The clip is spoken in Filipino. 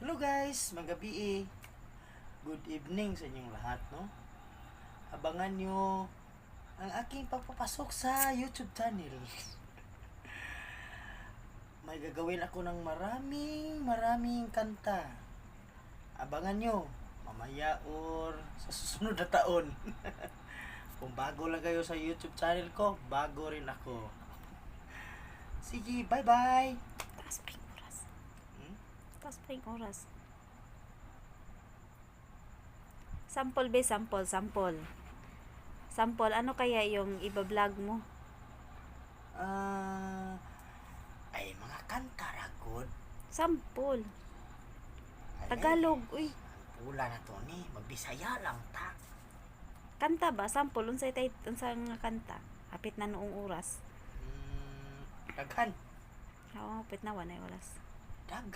Hello guys, magabi. Good evening sa inyong lahat, no? Abangan nyo ang aking pagpapasok sa YouTube channel. May gagawin ako ng maraming kanta. Abangan nyo mamaya or sa susunod na taon. Kung bago lang kayo sa YouTube channel ko, bago rin ako. Sige, bye-bye! Taas pa yung oras. Hmm? Taas pa yung oras. Sample be, sample. Sample, ano kaya yung iba-vlog mo? Ay, mga kanta ragod. Sample. Ay, Tagalog, uy. pula na to ni, magbisaya lang ta. Kanta ba? Sample, unsay nga kanta? Hapit na noong oras. Daghan. Oo, hapit na, wanay oras. Daghan.